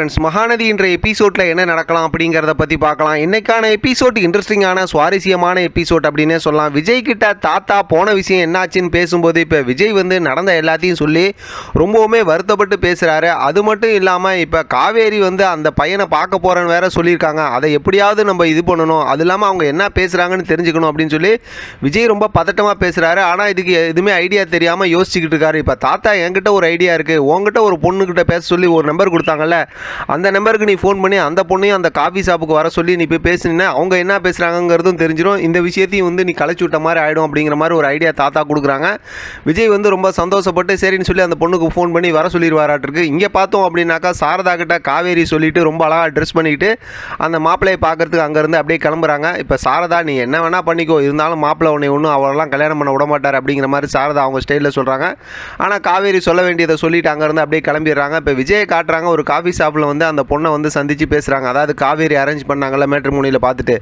Friends, Mahanadi என்ற எபிசோடில் என்ன நடக்கலாம் அப்படிங்கிறத பற்றி பார்க்கலாம். இன்றைக்கான எபிசோட் இன்ட்ரெஸ்டிங்கான சுவாரஸ்யமான எபிசோட் அப்படின்னே சொல்லலாம். விஜய் கிட்ட தாத்தா போன விஷயம் என்னாச்சுன்னு பேசும்போது இப்போ விஜய் நடந்த எல்லாத்தையும் சொல்லி ரொம்பவுமே வருத்தப்பட்டு பேசுகிறாரு. அது மட்டும் இல்லாமல் இப்போ காவேரி அந்த பையனை பார்க்க போகிறேன்னு வேற சொல்லியிருக்காங்க. அதை எப்படியாவது நம்ம இது பண்ணணும், அது இல்லாமல் அவங்க என்ன பேசுகிறாங்கன்னு தெரிஞ்சுக்கணும் அப்படின்னு சொல்லி விஜய் ரொம்ப பதட்டமாக பேசுகிறாரு. ஆனால் இதுக்கு எதுவுமே ஐடியா தெரியாமல் யோசிச்சுக்கிட்டு இருக்காரு. இப்போ தாத்தா என்கிட்ட ஒரு ஐடியா இருக்குது, உங்ககிட்ட ஒரு பொண்ணுக்கிட்ட பேச சொல்லி ஒரு நம்பர் கொடுத்தாங்கல்ல, அந்த நம்பருக்கு நீ ஃபோன் பண்ணி அந்த பொண்ணையும் அந்த காஃபி ஷாப்புக்கு வர சொல்லி நீ போய் பேசுனீன்னா அவங்க என்ன பேசுகிறாங்கிறதும் தெரிஞ்சிடும். இந்த விஷயத்தையும் நீ களைச்சி விட்ட மாதிரி ஆகிடும் அப்படிங்கிற மாதிரி ஒரு ஐடியா தாத்தா கொடுக்குறாங்க. விஜய் ரொம்ப சந்தோஷப்பட்டு சரின்னு சொல்லி அந்த பொண்ணுக்கு ஃபோன் பண்ணி வர சொல்லிடுவாராட்டிருக்கு. இங்கே பார்த்தோம் அப்படின்னாக்கா சாரதா கிட்ட காவேரி சொல்லிவிட்டு ரொம்ப அழகாக ட்ரெஸ் பண்ணிக்கிட்டு அந்த மாப்பிள்ளையை பார்க்கறதுக்கு அங்கேருந்து அப்படியே கிளம்புறாங்க. இப்போ சாரதா நீ என்ன வேணால் பண்ணிக்கோ, இருந்தாலும் மாப்பிள்ளை உன்னை ஒன்றும் அவரெல்லாம் கல்யாணம் பண்ண விட மாட்டார் அப்படிங்கிற மாதிரி சாரதா அவங்க ஸ்டைலில் சொல்கிறாங்க. ஆனால் காவேரி சொல்ல வேண்டியதை சொல்லிவிட்டு அங்கேருந்து அப்படியே கிளம்பிடுறாங்க. இப்போ விஜயை காட்டுறாங்க, ஒரு காஃபி ஷாப்பில் அந்த பொண்ணை சந்தித்து பேசுகிறாங்க. அதாவது காவேரி அரேஞ்ச் பண்ணாங்கல்ல மேட்ரிமோனியில், பார்த்துட்டு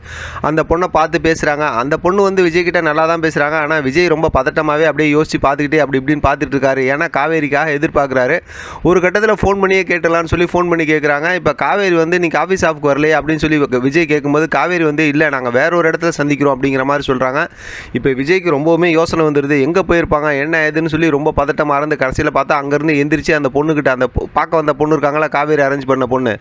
அந்த பொண்ணை பார்த்து பேசுகிறாங்க. அந்த பொண்ணு விஜய் கிட்ட நல்லா தான் பேசுகிறாங்க. ஆனால் விஜய் ரொம்ப பதட்டமாகவே அப்படியே யோசிச்சு பார்த்துக்கிட்டே அப்படி இப்படின்னு பார்த்துட்டு இருக்காரு. ஏன்னா காவேரிக்காக எதிர்பார்க்குறாரு. ஒரு கட்டத்தில் ஃபோன் பண்ணியே கேட்டலான்னு சொல்லி ஃபோன் பண்ணி கேட்குறாங்க. இப்போ காவேரி நீ காஃபி ஷாப்புக்கு வரலையே அப்படின்னு சொல்லி விஜய் கேட்கும்போது காவேரி இல்லை நாங்கள் வேற ஒரு இடத்துல சந்திக்கிறோம் அப்படிங்கிற மாதிரி சொல்கிறாங்க. இப்போ விஜய்க்கு ரொம்பவுமே யோசனை வந்துடுது, எங்கே போயிருப்பாங்க என்ன ஏதுன்னு சொல்லி ரொம்ப பதட்டமாக இருந்து கடைசியில் பார்த்தா அங்கேருந்து எந்திரிச்சு அந்த பொண்ணுக்கிட்ட, அந்த பார்க்க வந்த பொண்ணு இருக்காங்களா காவேரி அரேஞ்ச் பண்ண பொண்ணு,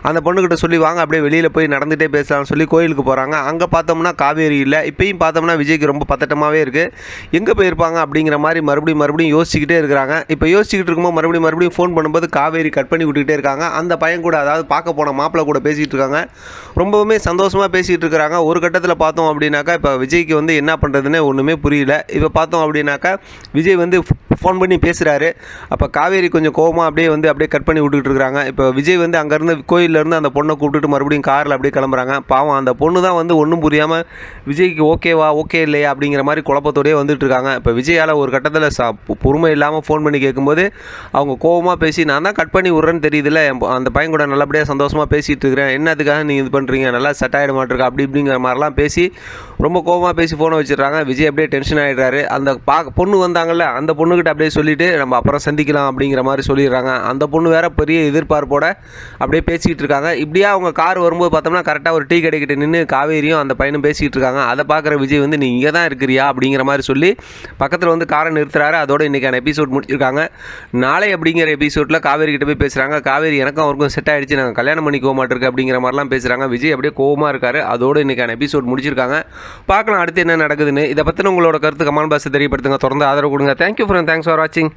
அந்த பொண்ணுக்கிட்ட சொல்லி வாங்க அப்படியே வெளியில் போய் நடந்துகிட்டே பேசலாம்னு சொல்லி கோயிலுக்கு போகிறாங்க. அங்கே பார்த்தோம்னா காவேரி இல்லை. இப்பயும் பார்த்தோம்னா விஜய்க்கு ரொம்ப பதட்டமாகவே இருக்குது, எங்கே போயிருப்பாங்க அப்படிங்கிற மாதிரி மறுபடியும் யோசிச்சுக்கிட்டே இருக்கிறாங்க. இப்போ யோசிச்சுக்கிட்டு இருக்கும்போது மறுபடியும் ஃபோன் பண்ணும்போது காவேரி கட் பண்ணி விட்டுக்கிட்டே இருக்காங்க. அந்த பையன் கூட, அதாவது பார்க்க போன மாப்பிள்ளை கூட பேசிகிட்டு இருக்காங்க. ரொம்பவுமே சந்தோஷமாக பேசிகிட்டு இருக்கிறாங்க. ஒரு கட்டத்தில் பார்த்தோம் அப்படின்னாக்கா இப்போ விஜய்க்கு என்ன பண்ணுறதுன்னு ஒன்றுமே புரியல. இப்போ பார்த்தோம் அப்படின்னாக்கா விஜய் ஃபோன் பண்ணி பேசுகிறாரு. அப்போ காவேரி கொஞ்சம் கோவமாக அப்படியே கட் பண்ணி விட்டுக்கிட்டு இருக்கிறாங்க. இப்போ விஜய் அங்கேருந்து கோயிலேருந்து அந்த பொண்ணை கூப்பிட்டுட்டு மறுபடியும் காரில் அப்படியே கிளம்புறாங்க. பாவம் அந்த பொண்ணு தான் ஒன்றும் புரியாமல் விஜய்க்கு ஓகேவா ஓகே இல்லையா அப்படிங்கிற மாதிரி குழப்பத்தோடய வந்துட்டு இருக்காங்க. இப்போ விஜயால் ஒரு கட்டத்தில் பொறுமை இல்லாமல் ஃபோன் பண்ணி கேட்கும்போது அவங்க கோவமாக பேசி நான் தான் கட் பண்ணி விட்றேன்னு தெரியுதுல்ல, அந்த பையன் கூட நல்லபடியாக சந்தோஷமாக பேசிகிட்டு இருக்கிறேன், என்னதுக்காக நீங்கள் இது பண்ணுறீங்க, நல்லா செட் ஆகிட மாட்டிருக்கா அப்படி இப்படிங்கிற மாதிரிலாம் பேசி ரொம்ப கோவமாக பேசி ஃபோனை வச்சிடுறாங்க. விஜய் அப்படியே டென்ஷன் ஆகிடுறாரு. அந்த பொண்ணு வந்தாங்கல்ல, அந்த பொண்ணுக்கிட்ட அப்படியே சொல்லிவிட்டு நம்ம அப்புறம் சந்திக்கலாம் அப்படிங்கிற மாதிரி சொல்லிடுறாங்க. அந்த பொண்ணு வேற பெரிய எதிர்பார்ப்போட அப்படியே பேசிக்கிட்டு இருக்காங்க. இப்படியே அவங்க கார் வரும்போது பார்த்தோம்னா கரெக்டாக ஒரு டீ கடைக்கிட்ட நின்று காவேரியும் அந்த பையனும் பேசிக்கிட்டு இருக்காங்க. அதை பார்க்குற விஜய் நீ இங்கே தான் இருக்கிறியா அப்படிங்கிற மாதிரி சொல்லி பக்கத்தில் காரை நிறுத்துறாரு. அதோட இன்றைக்கான எபிசோட் முடிச்சிருக்காங்க. நாளை அப்படிங்கிற எபிசோடில் காவேரி கிட்ட போய் பேசுகிறாங்க. காவேரி எனக்கும் அவருக்கும் செட் ஆகிடுச்சு, நாங்கள் கல்யாணம் பண்ணிக்க மாட்டிருக்கு அப்படிங்கிற மாதிரிலாம் பேசுகிறாங்க. விஜய் அப்படியே கோவமாக இருக்காரு. அதோடு இன்றைக்கான எபிசோட் முடிச்சிருக்காங்க. பார்க்கலாம் அடுத்து என்ன நடக்குதுன்னு. இதை பற்றின உங்களோட கருத்து கமெண்ட் பாக்ஸில் தெரியப்படுத்துங்க. தொடர்ந்து ஆதரவு கொடுங்க. தேங்க்யூ ஃப்ரெண்ட், தேங்க்ஸ் ஃபார் வாட்சிங்.